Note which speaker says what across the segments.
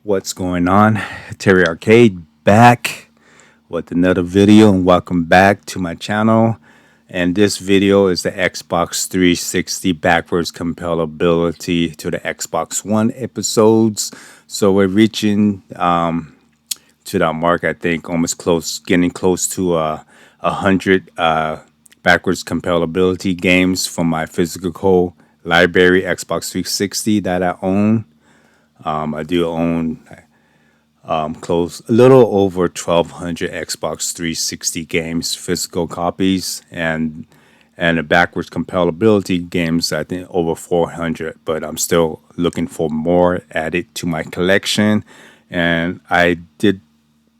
Speaker 1: What's going on? Terry Arcade back with another video, and welcome back to my channel. And this video is the Xbox 360 backwards compatibility to the Xbox One episodes. So we're reaching to that mark, I think, almost close, getting close to 100 backwards compatibility games from my physical library Xbox 360 that I own. I do own close a little over 1,200 Xbox 360 games, physical copies, and the backwards compatibility games. I think over 400, but I'm still looking for more added to my collection. And I did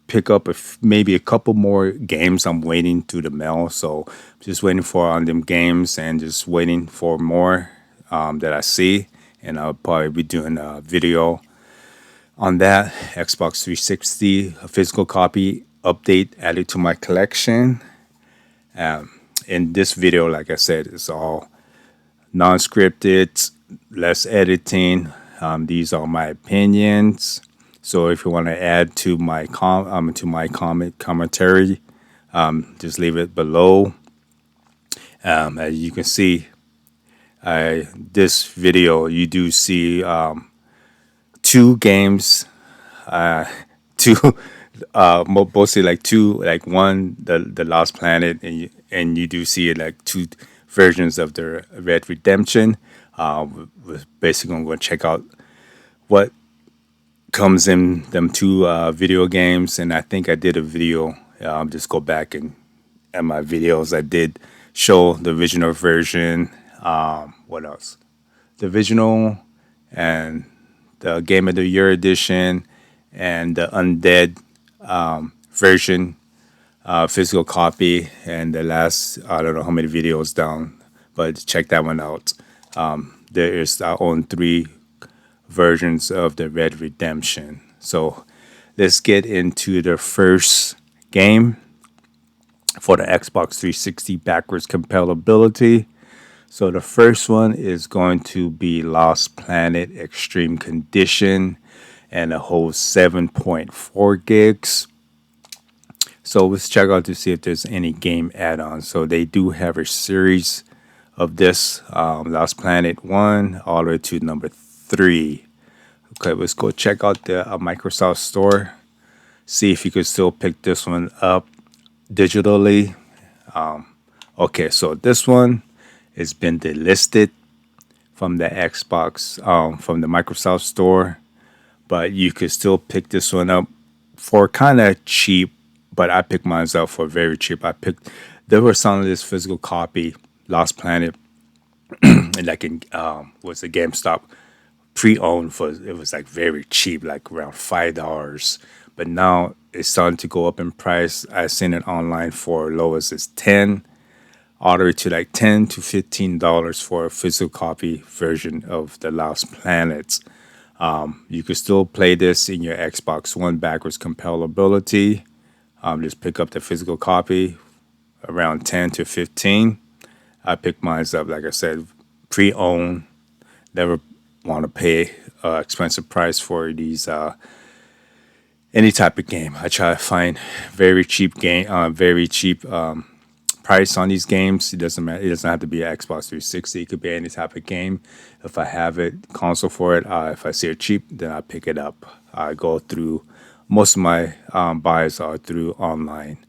Speaker 1: pick up maybe a couple more games. I'm waiting through the mail, so just waiting for on them games and just waiting for more that I see. And I'll probably be doing a video on that Xbox 360, a physical copy update added to my collection. In this video, like I said, it's all non-scripted, less editing. These are my opinions. So if you want to add to my commentary, just leave it below. As you can see, this video you do see two games, two mostly like two, like one the Lost Planet, and you do see like two versions of the Red Redemption. We're basically going to check out what comes in them two video games, and I think I did a video. Just go back and at my videos, I did show the original version. What else? The original and the Game of the Year edition and the Undead version, physical copy, and the last, I don't know how many videos down, but check that one out. There is our own three versions of the Red Redemption. So let's get into the first game for the Xbox 360 backwards compatibility. So the first one is going to be Lost Planet Extreme Condition, and it holds 7.4 gigs. So let's check out to see if there's any game add-ons. So they do have a series of this, Lost Planet 1 all the way to number 3. Okay, let's go check out the Microsoft Store. See if you could still pick this one up digitally. Okay, so this one has been delisted from the Xbox, from the Microsoft Store, but you could still pick this one up for kind of cheap. But I picked mine up for very cheap. They were selling this physical copy, Lost Planet, and like in was a GameStop pre-owned for, it was like very cheap, like around $5. But now it's starting to go up in price. I've seen it online for lowest as 10, all the way to like $10 to $15 for a physical copy version of the Lost Planets. You could still play this in your Xbox One backwards compatibility. Just pick up the physical copy around 10 to 15. I picked mine up, like I said, pre-owned. Never want to pay expensive price for these any type of game. I try to find very cheap price on these games. It doesn't matter. It doesn't have to be an Xbox 360. It could be any type of game. If I have it console for it, if I see it cheap, then I pick it up. I go through. Most of my buys are through online.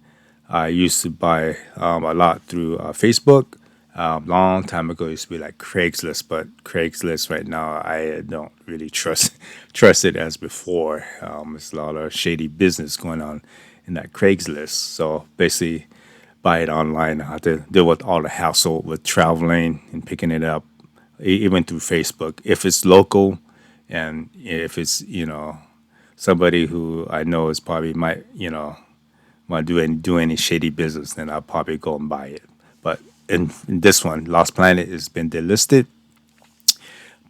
Speaker 1: I used to buy a lot through Facebook. Long time ago, it used to be like Craigslist, but Craigslist right now I don't really trust it as before. There's a lot of shady business going on in that Craigslist. So basically, buy it online. I have to deal with all the hassle with traveling and picking it up, even through Facebook. If it's local, and if it's somebody who I know is probably might want to do any shady business, then I'll probably go and buy it. But in this one, Lost Planet has been delisted.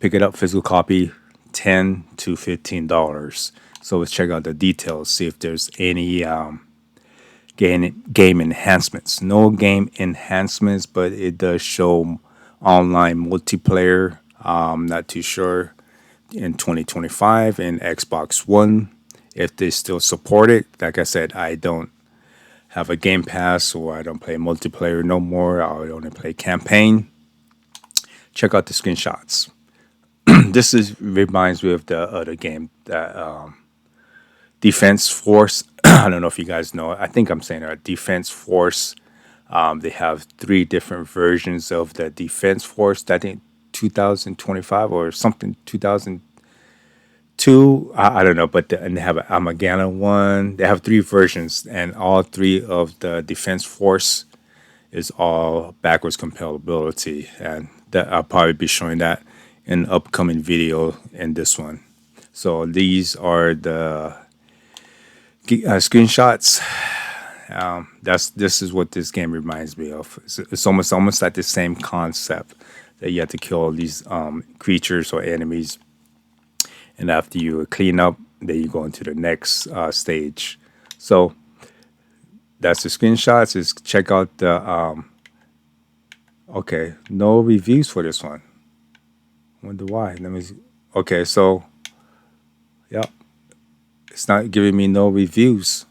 Speaker 1: Pick it up, physical copy, $10 to $15. So let's check out the details, see if there's any game enhancements. No game enhancements, but it does show online multiplayer. Not too sure in 2025 in Xbox One if they still support it. Like I said, I don't have a Game Pass or I don't play multiplayer no more. I only play campaign. Check out the screenshots. This is reminds me of the other game that Defense Force. I don't know if you guys know. I think I'm saying it. Defense Force. They have three different versions of the Defense Force. I think 2025 or something 2002. I don't know, but and they have an Amagana one. They have three versions, and all three of the Defense Force is all backwards compatibility, and that I'll probably be showing that in upcoming video in this one. So these are the screenshots. This is what this game reminds me of. It's almost like the same concept that you have to kill these creatures or enemies, and after you clean up, then you go into the next stage. So that's the screenshots. Is check out the okay, no reviews for this one. Wonder why. Let me see. Okay, so yeah, it's not giving me no reviews.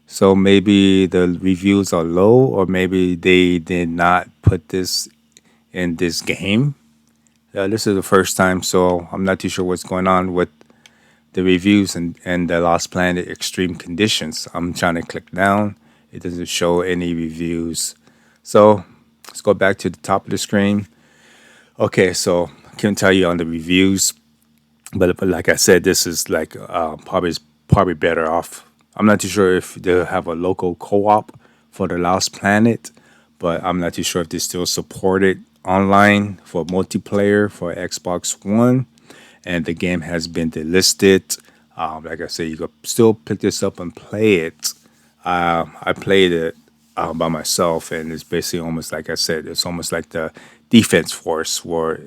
Speaker 1: So maybe the reviews are low, or maybe they did not put this in this game. This is the first time, so I'm not too sure what's going on with the reviews and the Lost Planet Extreme Conditions. I'm trying to click down. It doesn't show any reviews. So let's go back to the top of the screen. Okay, so I can't tell you on the reviews, but like I said, this is like probably better off. I'm not too sure if they'll have a local co-op for the Lost Planet, but I'm not too sure if they still support it online for multiplayer for Xbox One. And the game has been delisted. Like I said, you can still pick this up and play it. I played it by myself, and it's basically almost like I said, it's almost like the Defense Force, where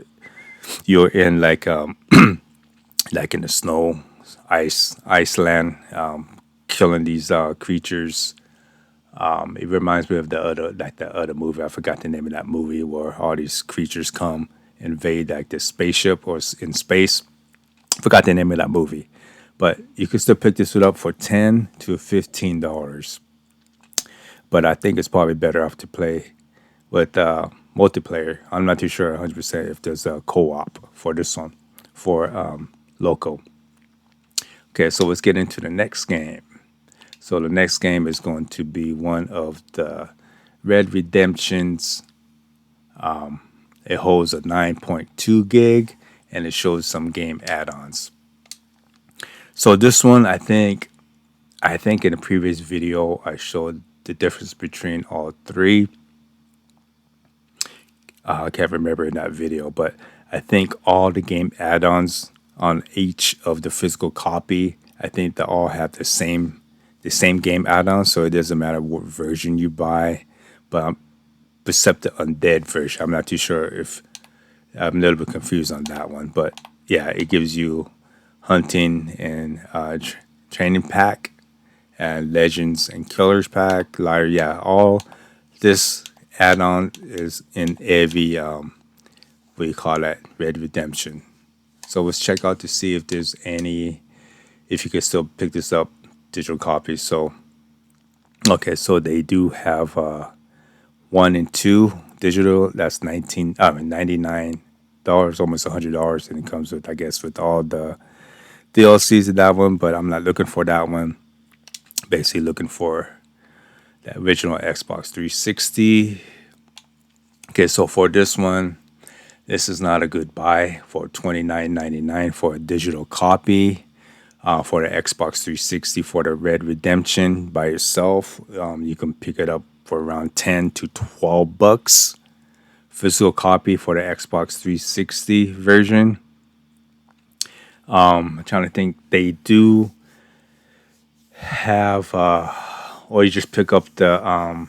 Speaker 1: you're in like in the snow, Iceland, killing these creatures. It reminds me of the other movie. I forgot the name of that movie where all these creatures come invade like this spaceship or in space. Forgot the name of that movie, but you can still pick this one up for $10 to $15. But I think it's probably better off to play with multiplayer. I'm not too sure 100% if there's a co-op for this one for local. Okay, so let's get into the next game. So the next game is going to be one of the Red Redemptions. It holds a 9.2 gig and it shows some game add-ons. So this one, I think in a previous video I showed the difference between all three. I can't remember in that video, but I think all the game add-ons on each of the physical copy, I think they all have the same game add-on, so it doesn't matter what version you buy. But except the Undead version, I'm not too sure if I'm a little bit confused on that one. But yeah, it gives you hunting and training pack and legends and killers pack. Yeah, all this add-on is in every what do you call that, Red Redemption. So let's check out to see if there's any, if you can still pick this up digital copies. So okay, so they do have 1 and 2 digital. That's $99, almost $100, and it comes with, I guess, with all the DLCs in that one. But I'm not looking for that one. Basically, looking for the original Xbox 360. Okay, so for this one, this is not a good buy for $29.99 for a digital copy. For the Xbox 360 for the Red Redemption by yourself, you can pick it up for around $10 to $12. Physical copy for the Xbox 360 version. I'm trying to think. They do have, or you just pick up the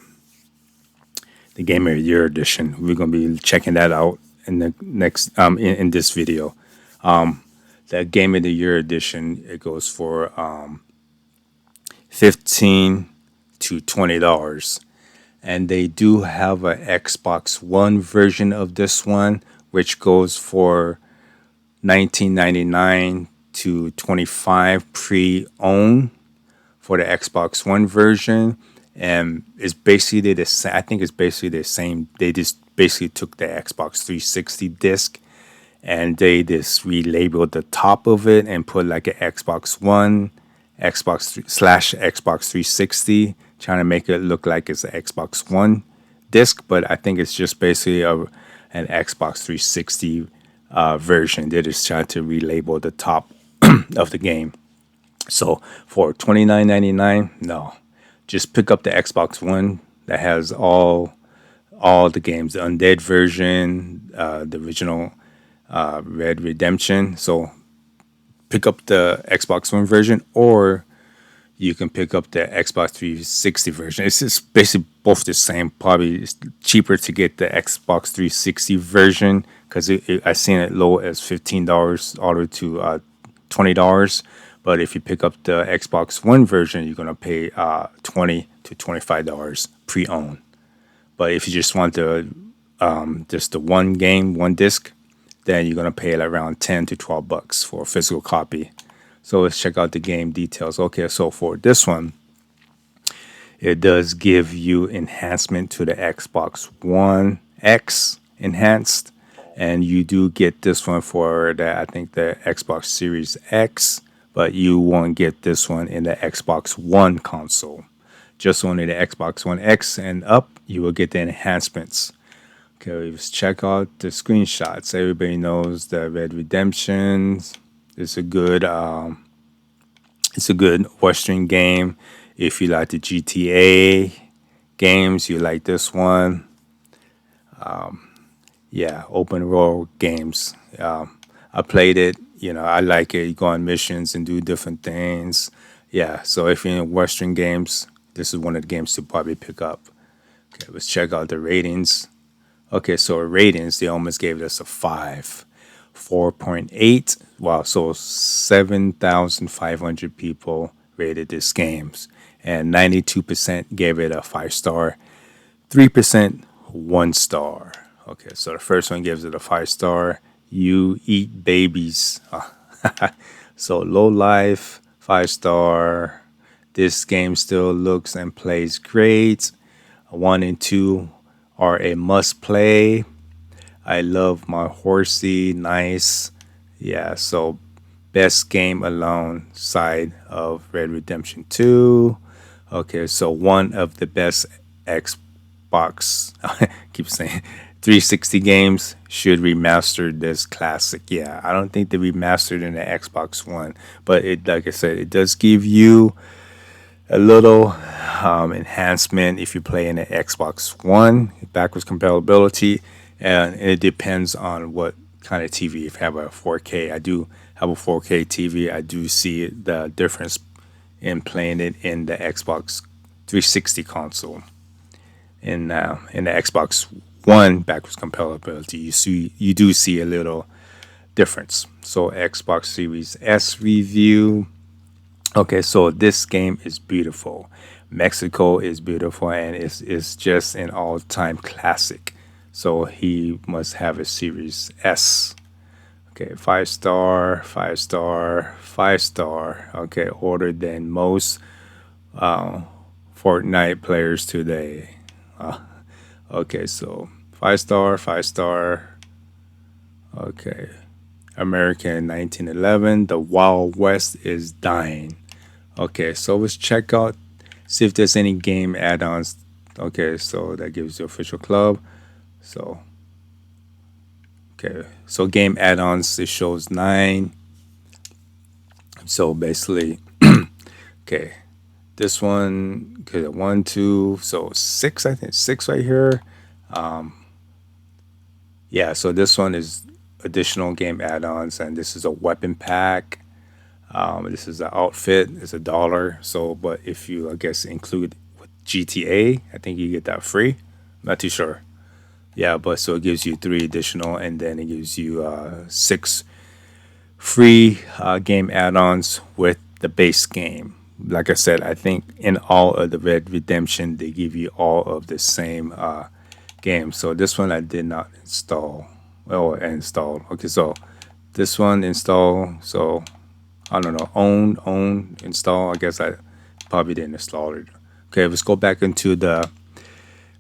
Speaker 1: Game of the Year edition. We're gonna be checking that out in the next in this video. The Game of the Year edition, it goes for $15 to $20, and they do have a Xbox One version of this one, which goes for $19.99 to 25 pre-owned for the Xbox One version, and it's basically the same. I think it's basically the same. They just basically took the Xbox 360 disc and they just relabeled the top of it and put like an Xbox One, slash Xbox 360, trying to make it look like it's an Xbox One disc, but I think it's just basically an Xbox 360 version. They just trying to relabel the top of the game. So for $29.99, no, just pick up the Xbox One that has all the games, the Undead version, the original Red Redemption. So pick up the Xbox One version, or you can pick up the Xbox 360 version. It's just basically both the same. Probably it's cheaper to get the Xbox 360 version because I seen it low as $15 all the way to $20. But if you pick up the Xbox One version, you're gonna pay $20 to $25 pre-owned. But if you just want the one game, one disc, then you're gonna pay around $10 to $12 for a physical copy. So let's check out the game details. Okay, so for this one, it does give you enhancement to the Xbox One X enhanced, and you do get this one for the I think the Xbox Series X, but you won't get this one in the Xbox One console. Just only the Xbox One X and up, you will get the enhancements. Okay, let's check out the screenshots. Everybody knows the Red Redemptions. It's a good Western game. If you like the GTA games, you like this one. Yeah, open world games. I played it. You know, I like it. You go on missions and do different things. Yeah, so if you're in Western games, this is one of the games to probably pick up. Okay, let's check out the ratings. Okay, so ratings, they almost gave us a 5. 4.8. Wow, so 7,500 people rated this games, and 92% gave it a 5 star, 3% 1 star. Okay, so the first one gives it a 5 star. You eat babies. So low life, 5 star. This game still looks and plays great. 1 and 2 are a must play. I love my horsey. Nice. Yeah, so best game alone side of Red Redemption 2. Okay, so one of the best Xbox, I keep saying 360 games should remaster this classic. Yeah, I don't think they remastered in the Xbox One, but it, like I said, it does give you a little enhancement if you play in the Xbox One, backwards compatibility, and it depends on what kind of TV. If you have a 4K, I do have a 4K TV. I do see the difference in playing it in the Xbox 360 console. In the Xbox One backwards compatibility, you do see a little difference. So Xbox Series S review. Okay, so this game is beautiful. Mexico is beautiful, and it's just an all-time classic. So he must have a Series S. Okay, 5 star, 5 star, 5 star. Okay, older than most Fortnite players today. Okay, so 5 star, 5 star. Okay, American 1911. The Wild West is dying. Okay, so let's check out, see if there's any game add-ons. Okay, so that gives you official club. So, okay, so game add-ons, it shows 9. So basically, okay, this one, okay, 1, 2, so 6, I think 6 right here. Yeah, so this one is additional game add-ons, and this is a weapon pack. This is an outfit. It's $1. So, but if you, I guess, include with GTA, I think you get that free. I'm not too sure. Yeah, but so it gives you 3 additional, and then it gives you 6 free game add-ons with the base game. Like I said, I think in all of the Red Redemption, they give you all of the same games. So this one I did not install. Oh, installed. Okay, so This one install. So I don't know. Own install. I guess I probably didn't install it. Okay, let's go back into the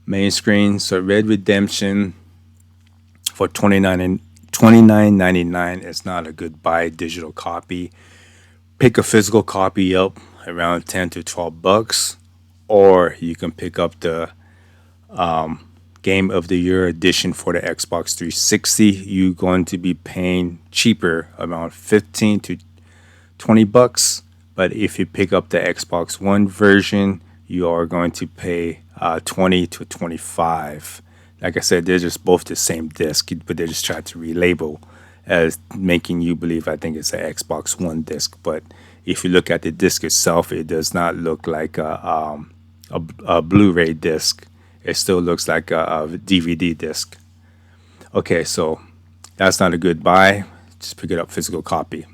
Speaker 1: main screen. So Red Redemption for 29.99 is not a good buy digital copy. Pick a physical copy up around 10 to 12 bucks, or you can pick up the Game of the Year edition for the Xbox 360. You're going to be paying cheaper, around 15 to 20 bucks. But if you pick up the Xbox One version, you are going to pay 20 to 25. Like I said, they're just both the same disc, but they just try to relabel as making you believe I think it's an Xbox One disc. But if you look at the disc itself, it does not look like a Blu-ray disc. It still looks like a DVD disc. Okay, so that's not a good buy. Just pick it up physical copy.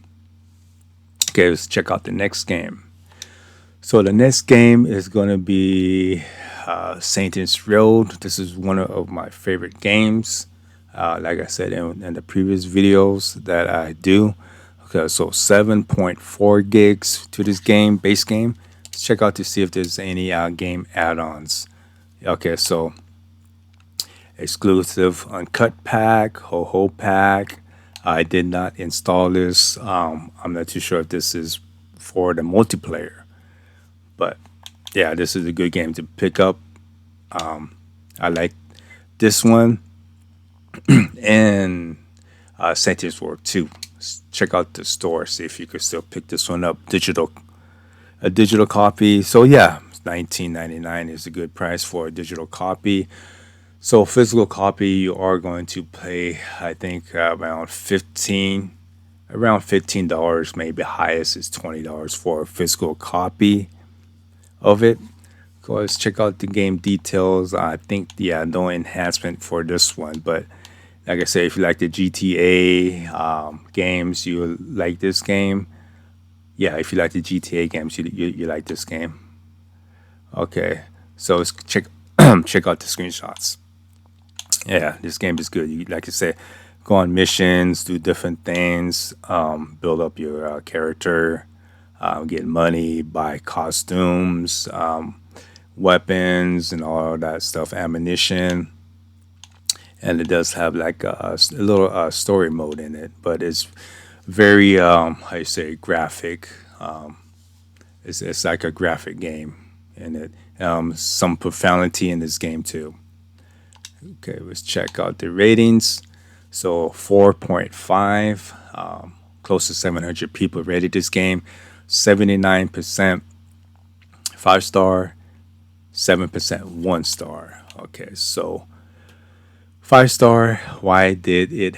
Speaker 1: Okay, let's check out the next game. So the next game is going to be Saints Road. This is one of my favorite games. Like I said in the previous videos that I do. Okay, so 7.4 gigs to this game, base game. Let's check out to see if there's any game add-ons. Okay, so exclusive uncut pack, ho pack. I did not install this. I'm not too sure if this is for the multiplayer, but yeah, this is a good game to pick up. I like this one and Saints Row 2. Check out the store, see if you could still pick this one up. A digital copy. So yeah, $19.99 is a good price for a digital copy. So physical copy, you are going to pay, I think, around $15, maybe highest is $20 for a physical copy of it. Go ahead, check out the game details. I think, yeah, no enhancement for this one, but like I said, if you like the GTA games, you like this game. Yeah, if you like the GTA games, you like this game. Okay, so let's check check out the screenshots. Yeah, this game is good. You, like I said, go on missions, do different things, build up your character, get money, buy costumes, weapons, and all that stuff, ammunition. And it does have like a little story mode in it, but it's very, how you say, graphic. It's like a graphic game in it. Some profanity in this game too. Okay, let's check out the ratings. So 4.5, close to 700 people rated this game. 79% 5 star, 7% 1 star. Okay, so 5 star. Why did it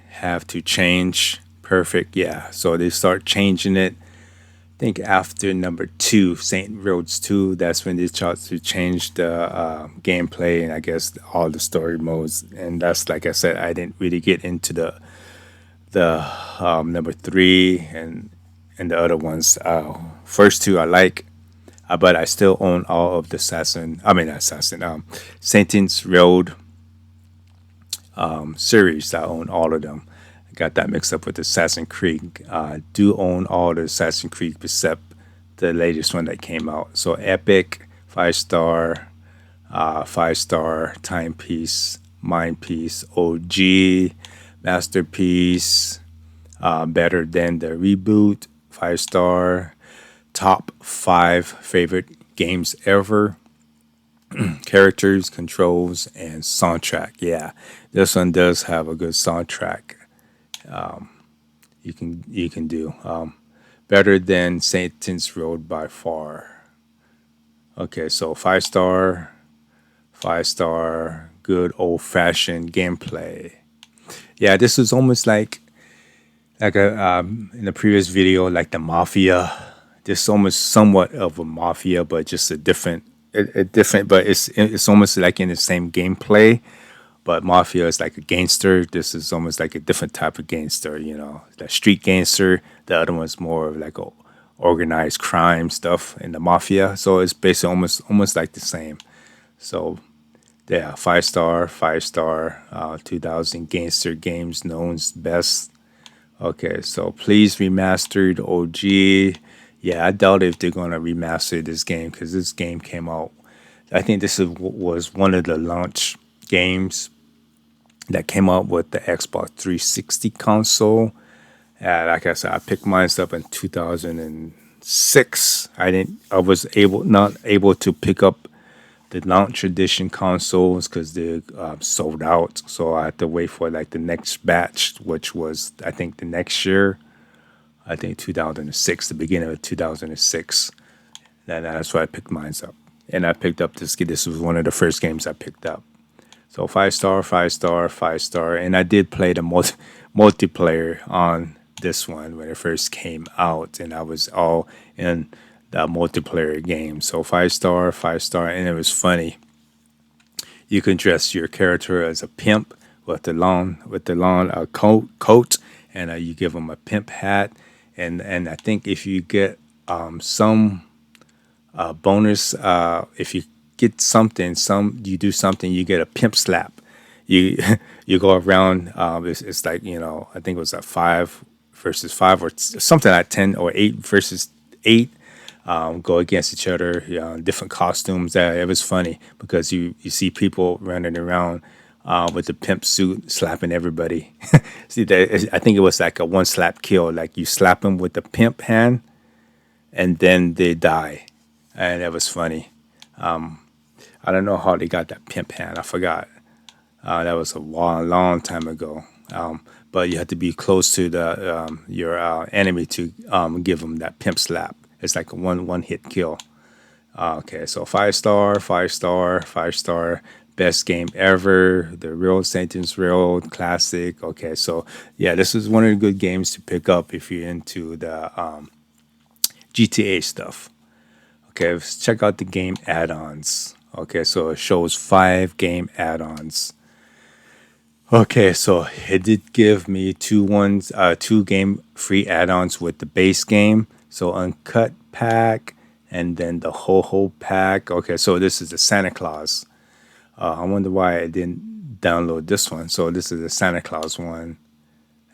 Speaker 1: have to change? Perfect. Yeah. So they start changing it. I think after number 2, Saint Roads 2, that's when they start to change the gameplay and I guess all the story modes. And that's, like I said, I didn't really get into the number 3 and the other ones. First 2 I like, but I still own all of the Saints Road series. I own all of them. I got that mixed up with Assassin's Creed. I do own all the Assassin's Creed except the latest one that came out. So Epic, 5 star, 5 star, Timepiece, Mindpiece, OG, Masterpiece, better than the reboot, 5 star, top 5 favorite games ever, characters, controls, and soundtrack. Yeah, this one does have a good soundtrack. You can do better than Saints Road by far. Okay, so 5 star, 5 star, good old fashioned gameplay. Yeah, this is almost like a in the previous video, like the Mafia. This is almost somewhat of a Mafia, but just a different. But it's almost like in the same gameplay. But Mafia is like a gangster. This is almost like a different type of gangster. You know, the street gangster. The other one's more of like a organized crime stuff in the Mafia. So it's basically almost like the same. So yeah, 5 star, 5 star, 2000 gangster games known best. Okay, so please remaster the OG. Yeah, I doubt if they're gonna remaster this game because this game came out. I think was one of the launch games that came out with the Xbox 360 console. Like I said, I picked mine up in 2006. I was able not able to pick up the launch edition consoles because they sold out. So I had to wait for like the next batch, which was I think the next year. I think 2006, the beginning of 2006. And that's why I picked mine up. And I picked up this. This was one of the first games I picked up. So 5 star, 5 star, 5 star, and I did play the multiplayer on this one when it first came out, and I was all in the multiplayer game. So 5 star, 5 star, and it was funny. You can dress your character as a pimp with the long coat, and you give them a pimp hat, and I think if you get some bonus, if you get something, you do something, you get a pimp slap. You you go around. It's like I think it was like 5 versus 5 or something like 10 or 8 versus 8. Go against each other, different costumes. It was funny because you see people running around with the pimp suit slapping everybody. See, I think it was like a one slap kill. Like you slap them with the pimp hand, and then they die, and it was funny. I don't know how they got that pimp hand. I forgot. That was a long time ago. But you have to be close to the your enemy to give them that pimp slap. It's like a one hit kill. Okay, so 5 star, 5 star, 5 star, best game ever. The real sentence, real classic. Okay, so yeah, this is one of the good games to pick up if you're into the GTA stuff. Okay, let's check out the game add-ons. Okay, so it shows 5 game add-ons. Okay, so it did give me 2 game free add-ons with the base game. So uncut pack and then the ho pack. Okay, so this is the Santa Claus. I wonder why I didn't download this one. So this is the Santa Claus one.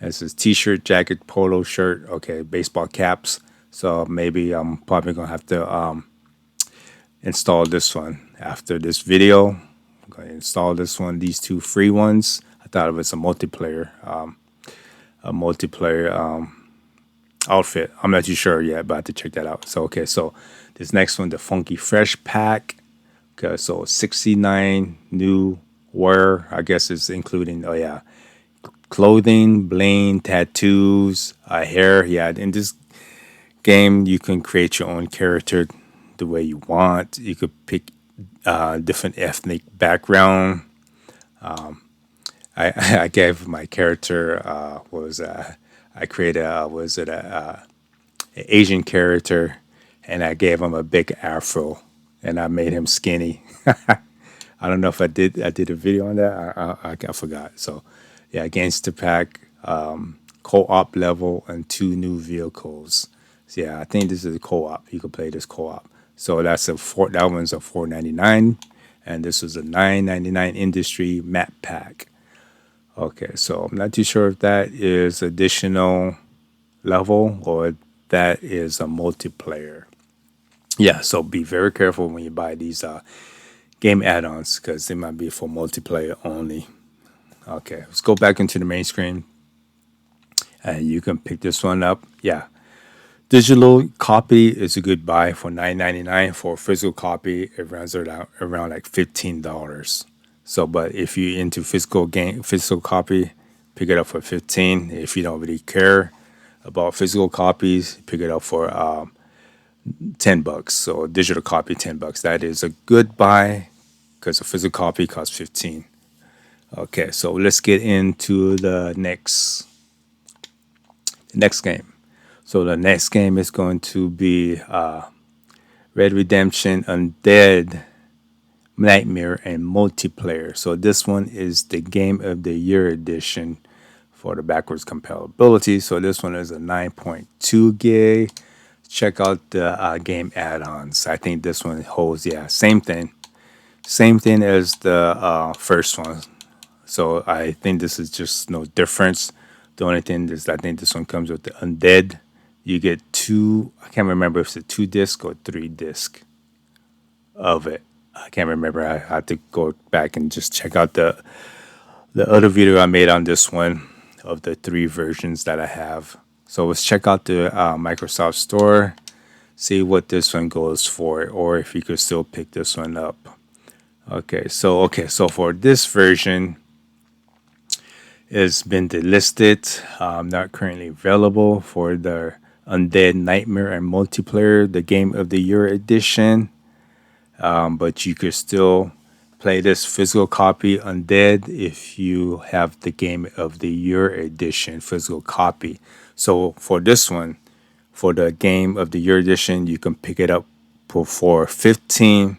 Speaker 1: This is t-shirt, jacket, polo shirt. Okay, baseball caps. So maybe I'm probably gonna have to install this one after this video. I'm going to install this one, these 2 free ones. I thought it was a multiplayer outfit. I'm not too sure yet, but I have to check that out. So okay, so this next one, the Funky Fresh Pack. Okay, so 69 new wear. I guess it's including clothing, bling, tattoos, hair. Yeah, in this game you can create your own character the way you want. You could pick different ethnic background. I gave my character I created was it a Asian character, and I gave him a big afro, and I made him skinny. I don't know if I did a video on that. I forgot. So yeah, gangster pack, co-op level, and 2 new vehicles. So yeah, I think this is a co-op. You can play this co-op. So that one's a 4.99, and this was a 9.99 industry map pack. Okay, so I'm not too sure if that is additional level or that is a multiplayer. Yeah, so be very careful when you buy these game add-ons because they might be for multiplayer only. Okay, let's go back into the main screen, and you can pick this one up. Yeah, digital copy is a good buy for $9.99. For a physical copy, it runs around like $15. So, but if you're into physical copy, pick it up for 15. If you don't really care about physical copies, pick it up for $10. So digital copy $10. That is a good buy because a physical copy costs 15. Okay, so let's get into the next game. So the next game is going to be Red Redemption Undead Nightmare and Multiplayer. So this one is the Game of the Year edition for the backwards compatibility. So this one is a 9.2 gig. Check out the game add-ons. I think this one holds, same thing as the first one. So I think this is just no difference. The only thing is, I think this one comes with the Undead. You get two. I can't remember if it's a 2 disc or 3 disc of it. I can't remember. I had to go back and just check out the other video I made on this one of the 3 versions that I have. So let's check out the Microsoft Store, see what this one goes for, or if you could still pick this one up. Okay, so for this version, it's been delisted, not currently available for the Undead Nightmare and Multiplayer, the Game of the Year edition. But you could still play this physical copy Undead if you have the Game of the Year edition physical copy. So for this one, for the Game of the Year edition, you can pick it up for 15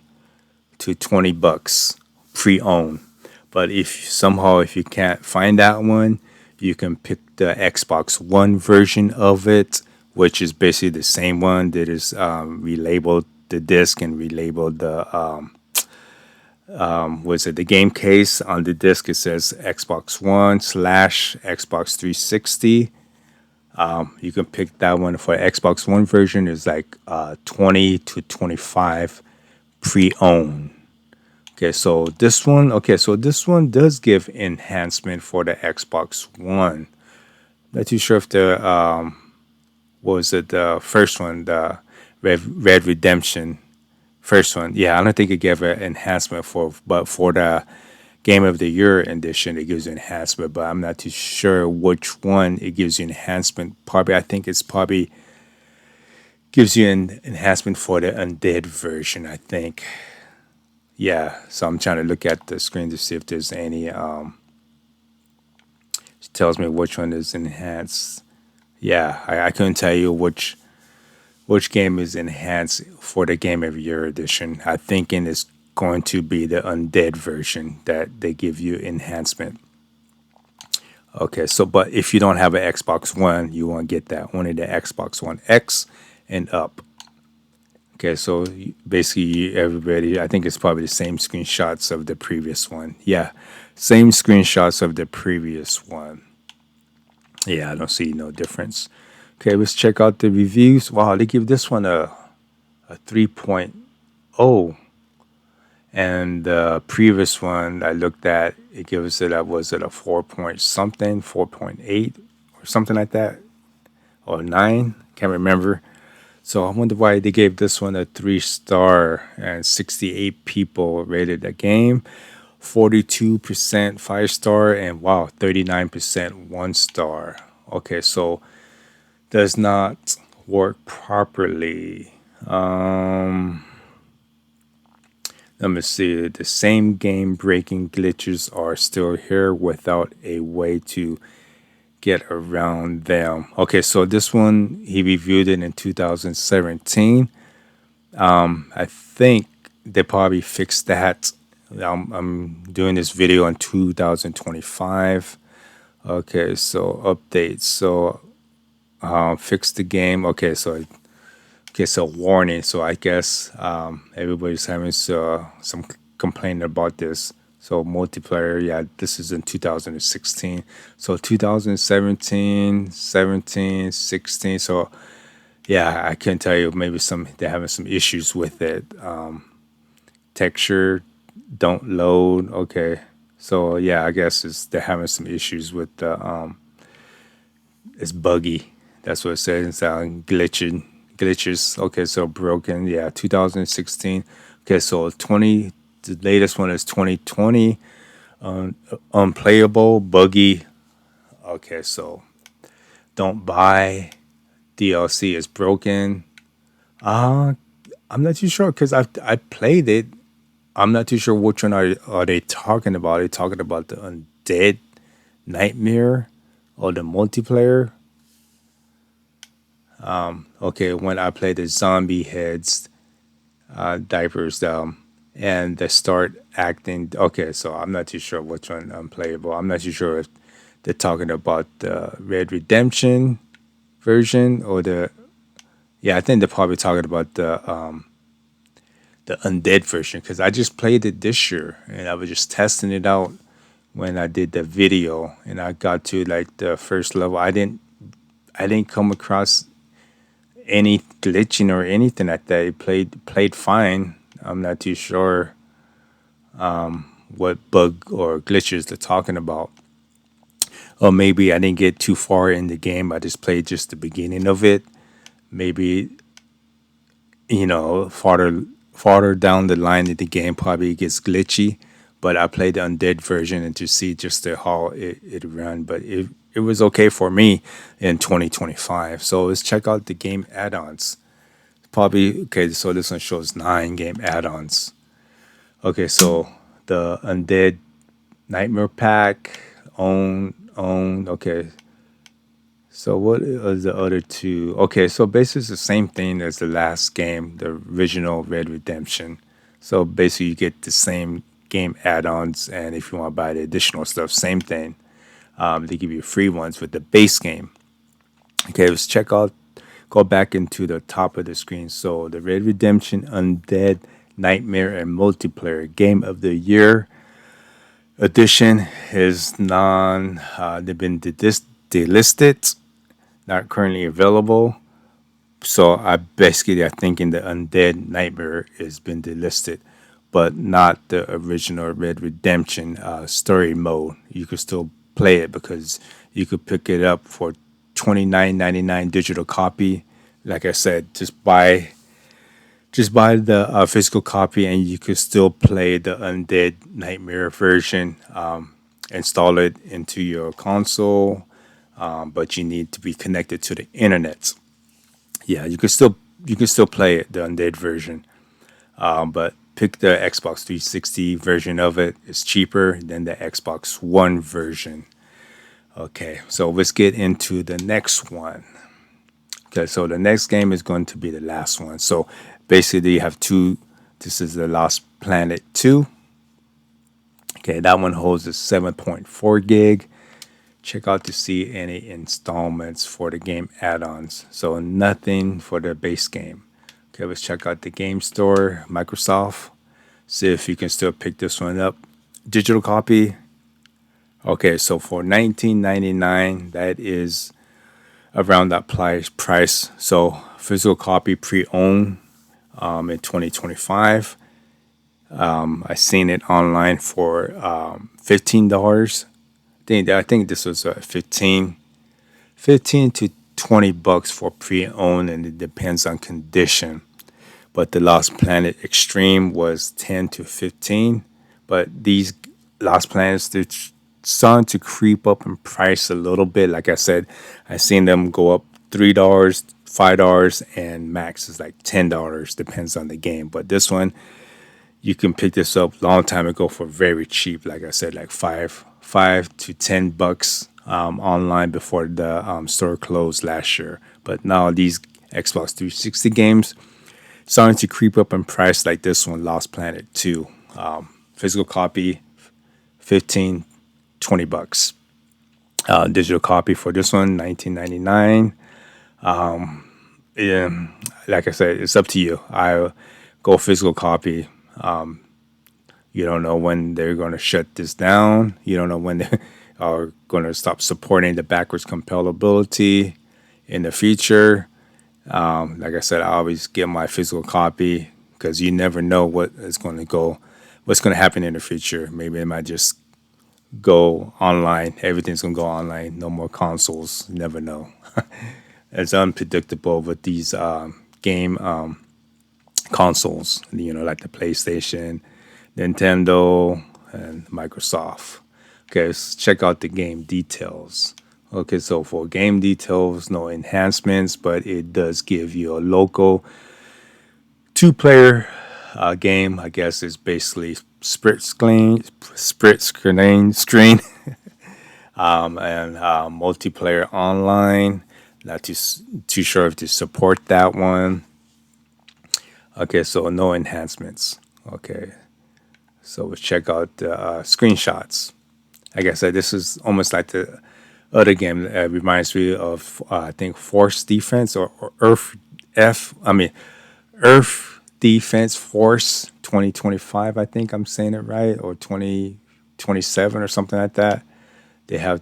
Speaker 1: to $20 pre-owned. But if you can't find that one, you can pick the Xbox One version of it, which is basically the same one that is relabeled the disc and relabeled the game case. On the disc it says Xbox One / Xbox 360. You can pick that one. For Xbox One version is like 20 to 25 pre-owned. So this one does give enhancement for the Xbox One. Not too sure if the was it the first one, the Red Redemption first one. Yeah, I don't think it gave an enhancement but for the Game of the Year edition, it gives you enhancement. But I'm not too sure which one it gives you enhancement. I think it's probably gives you an enhancement for the Undead version, I think. Yeah, so I'm trying to look at the screen to see if there's any. It tells me which one is enhanced. Yeah, I couldn't tell you which game is enhanced for the Game of Year edition. I think it's going to be the Undead version that they give you enhancement. Okay, but if you don't have an Xbox One, you won't get that. Only the Xbox One X and up. Okay, so basically everybody, I think it's probably the same screenshots of the previous one. Yeah, same screenshots of the previous one. Yeah, I don't see no difference. Okay, let's check out the reviews. Wow, they give this one a 3.0. And the previous one I looked at, it gives it was it a 4 point something, 4.8 or something like that, or 9, can't remember. So I wonder why they gave this one a 3-star and 68 people rated the game, 42% 5-star, and wow, 39% 1-star. Okay, so does not work properly. Let me see. The same game breaking glitches are still here without a way to get around them. Okay, so this one he reviewed it in 2017. I think they probably fixed that. I'm doing this video in 2025. Okay, so updates. So fix the game. So warning. So I guess everybody's having some complaint about this. So multiplayer, yeah, this is in 2016. So 2017, 17, 16. So yeah, I can tell you maybe they're having some issues with it. Texture don't load. Okay, so yeah, I guess they're having some issues with the it's buggy. That's what it says. It's glitches. Okay, so broken. Yeah, 2016. Okay, so the latest one is 2020. Unplayable, buggy. Okay, so don't buy. DLC is broken. I'm not too sure because I played it. I'm not too sure which one are they talking about. Are they talking about the Undead Nightmare or the multiplayer? Okay, when I play the zombie heads, diapers, and they start acting. Okay, so I'm not too sure which one unplayable. I'm not too sure if they're talking about the Red Redemption version or the. Yeah, I think they're probably talking about the Undead version because I just played it this year and I was just testing it out when I did the video and I got to like the first level. I didn't come across any glitching or anything like that. It played fine. I'm not too sure what bug or glitches they're talking about. Or maybe I didn't get too far in the game. I just played just the beginning of it. Maybe farther down the line in the game probably gets glitchy. But I played the undead version and to see just how it ran. But it was okay for me in 2025. So let's check out the game add-ons. Probably okay. So this one shows 9 game add-ons. Okay, so the undead nightmare pack, own. Okay, so what are the other two? Okay, so basically it's the same thing as the last game, the original Red Redemption. So basically you get the same game add-ons, and if you want to buy the additional stuff, same thing. They give you free ones with the base game. Okay, let's check out. Go back into the top of the screen. So the Red Redemption Undead Nightmare and Multiplayer Game of the Year edition is non. They've been delisted, not currently available. So I thinking the Undead Nightmare has been delisted, but not the original Red Redemption story mode. You could still play it because you could pick it up for $29.99 digital copy. Like I said, just buy the physical copy and you could still play the Undead Nightmare version. Install it into your console, but you need to be connected to the internet. Yeah, you can still play it, the Undead version, but pick the Xbox 360 version of it. It's cheaper than the Xbox One version. Okay, so let's get into the next one. Okay, so the next game is going to be the last one. So basically, you have two. This is the Lost Planet 2. Okay, that one holds a 7.4 gig. Check out to see any installments for the game add-ons. So nothing for the base game. Okay, let's check out the game store, Microsoft. See if you can still pick this one up. Digital copy. Okay, so for 19.99, that is around that price. So physical copy pre-owned in 2025. I seen it online for $15. I think this was 15 to $20 for pre-owned, and it depends on condition. But the Lost Planet Extreme was 10 to 15. But these Lost Planets, they're starting to creep up in price a little bit. Like I said, I seen them go up $3, $5, and max is like $10. Depends on the game. But this one, you can pick this up long time ago for very cheap. Like I said, like five to $10 online before the store closed last year. But now these Xbox 360 games starting to creep up in price, like this one, Lost Planet 2. Physical copy, 15, $20. Digital copy for this one, 19.99. Yeah, like I said, it's up to you. I go physical copy. You don't know when they're going to shut this down. You don't know when they are going to stop supporting the backwards compatibility in the future. Like I said, I always get my physical copy because you never know what's going to happen in the future. Maybe it might just go online. Everything's going to go online. No more consoles. You never know. It's unpredictable with these game consoles, like the PlayStation, Nintendo, and Microsoft. Okay, let's check out the game details. Okay, so for game details, no enhancements, but it does give you a local two-player game. I guess it's basically split screen, and multiplayer online. Not too sure if to support that one. Okay, so no enhancements. Okay, so let's check out the screenshots. Like I said, this is almost like the other game. It reminds me of I think Force Defense or Earth Defense Force 2025. I think I'm saying it right, or 20. 27 or something like that. They have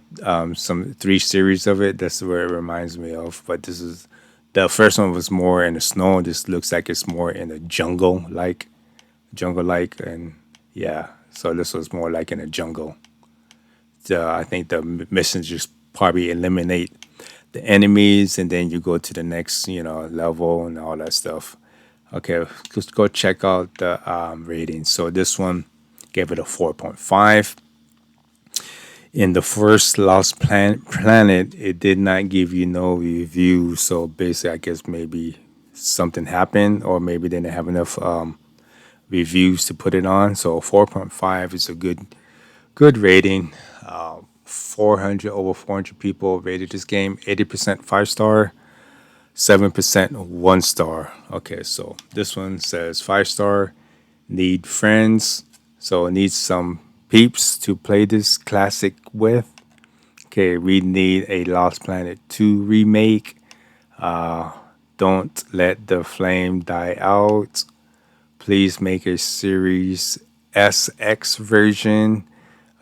Speaker 1: some three series of it. That's where it reminds me of. But this is the first one was more in the snow. This looks like it's more in a jungle like, and yeah. So this was more like in a jungle. I think the missions just probably eliminate the enemies, and then you go to the next, level and all that stuff. Okay, let's go check out the ratings. So this one gave it a 4.5. In the first Planet, it did not give you no review. So basically, I guess maybe something happened, or maybe they didn't have enough reviews to put it on. So 4.5 is a good rating. 400 over 400 people rated this game. 80% 5 star, 7% 1 star. Okay, so this one says 5 star. Need friends, so it needs some peeps to play this classic with. Okay, we need a Lost Planet 2 remake. Don't let the flame die out. Please make a Series SX version.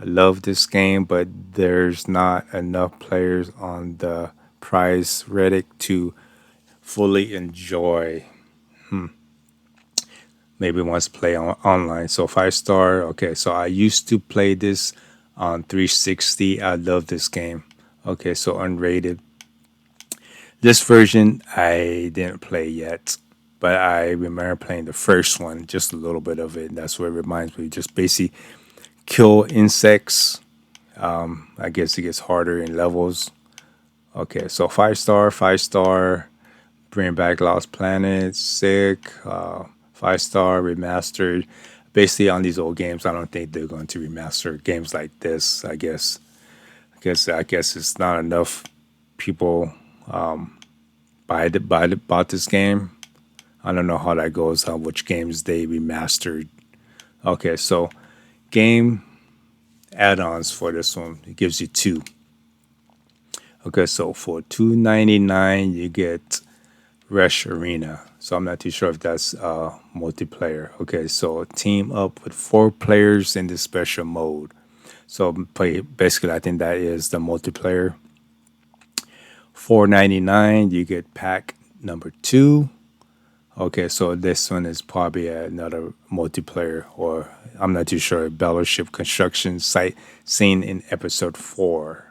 Speaker 1: I love this game, but there's not enough players on the prize Reddit to fully enjoy. Maybe wants to play online. So 5 star. Okay, so I used to play this on 360. I love this game. Okay, so unrated. This version I didn't play yet, but I remember playing the first one, just a little bit of it. That's what it reminds me. Just basically kill insects. I guess it gets harder in levels. Okay, so 5 star, 5 star. Bring back Lost Planet, sick. 5 star remastered. Basically, on these old games, I don't think they're going to remaster games like this. I guess it's not enough people bought this game. I don't know how that goes. How which games they remastered. Okay, so game add-ons for this one. It gives you two. Okay, so for $2.99 you get Rush Arena. So I'm not too sure if that's multiplayer. Okay, so team up with 4 players in this special mode. So basically, I think that is the multiplayer. $4.99 you get pack number 2. Okay, so this one is probably another multiplayer, or I'm not too sure. Battleship construction site seen in episode 4.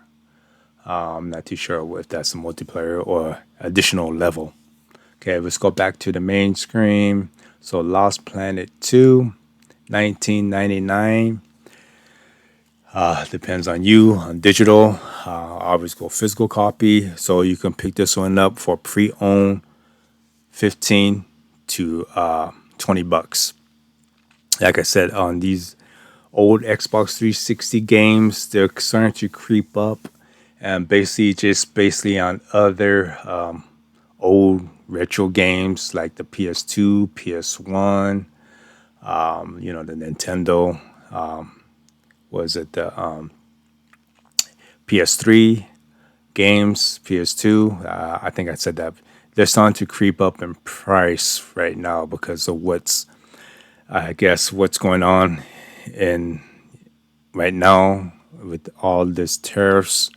Speaker 1: I'm not too sure if that's a multiplayer or additional level. Okay, let's go back to the main screen. So Lost Planet 2, 1999. Depends on you on digital. I always go physical copy. So you can pick this one up for pre-owned 15 to $20. Like I said, on these old Xbox 360 games, they're starting to creep up, and basically on other old retro games like the PS2, PS1, the Nintendo, was it the PS3 games, PS2. I think I said that. They're starting to creep up in price right now because of what's going on in right now with all this tariffs.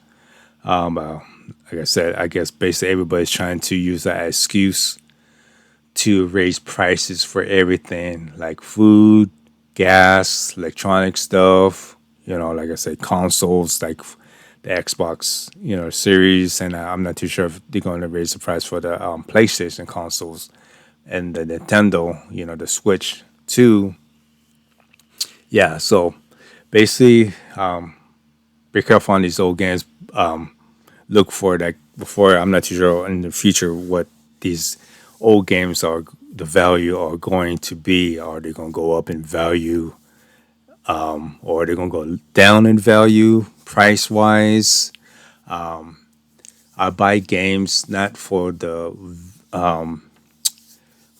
Speaker 1: Like I said, I guess basically everybody's trying to use that excuse to raise prices for everything like food, gas, electronic stuff, like I said, consoles like the Xbox, series. And I'm not too sure if they're going to raise the price for the PlayStation consoles and the Nintendo, the Switch too. Yeah, so basically, be careful on these old games. Look for that before. I'm not too sure in the future what these old games are, the value are going to be. Are they going to go up in value, or are they going to go down in value price wise? I buy games not for the what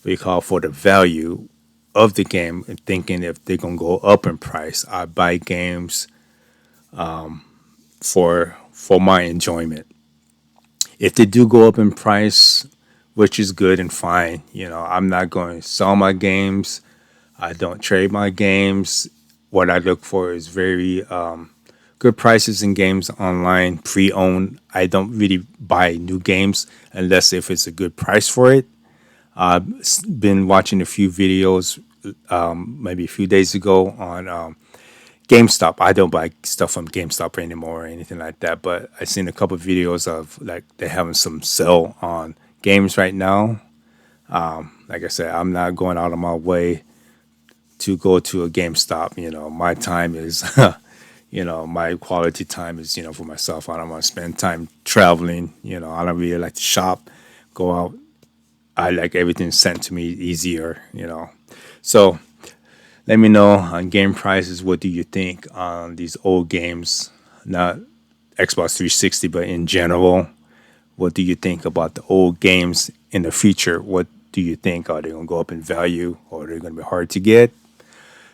Speaker 1: you call for the value of the game and thinking if they're gonna go up in price. I buy games for my enjoyment. If they do go up in price, which is good and fine, I'm not going to sell my games. I don't trade my games what I look for is very good prices in games online, pre-owned. I don't really buy new games unless if it's a good price for it. Been watching a few videos, maybe a few days ago on GameStop. I don't buy stuff from GameStop anymore or anything like that, but I seen a couple of videos of like they're having some sale on games right now. Like I said, I'm not going out of my way to go to a GameStop. My time is, my quality time is, for myself. I don't want to spend time traveling. I don't really like to shop, go out. I like everything sent to me easier. So let me know on game prices. What do you think on these old games? Not Xbox 360, but in general, what do you think about the old games in the future? What do you think? Are they going to go up in value or are they going to be hard to get?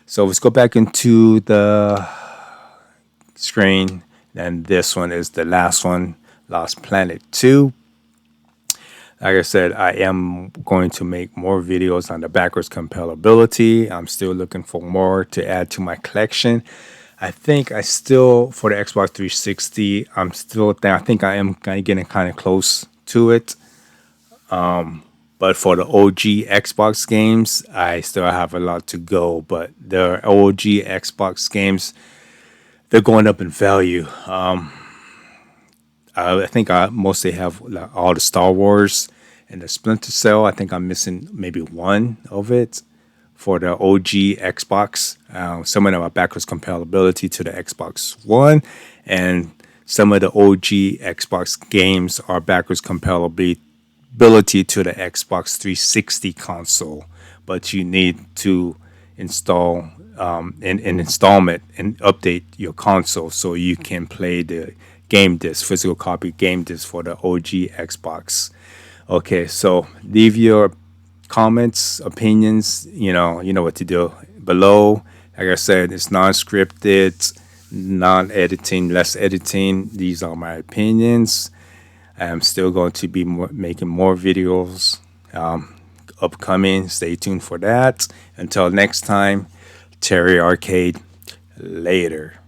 Speaker 1: So let's go back into the screen. And this one is the last one, Lost Planet 2. Like I said, I am going to make more videos on the backwards compatibility. I'm still looking for more to add to my collection. I think I still, for the Xbox 360, I think I am kind of getting kind of close to it. But for the OG Xbox games, I still have a lot to go. But the OG Xbox games, they're going up in value. I think I mostly have like, all the Star Wars and the Splinter Cell. I think I'm missing maybe one of it for the OG Xbox. Some of them are backwards compatibility to the Xbox One, and some of the OG Xbox games are backwards compatibility to the Xbox 360 console. But you need to install an installment and update your console so you can play the game disc, physical copy game disc for the OG Xbox. Okay, so leave your comments, opinions. You know what to do below. Like I said, it's non-scripted, non-editing, less editing. These are my opinions. I'm still going to be making more videos upcoming. Stay tuned for that. Until next time, Terry Arcade. Later.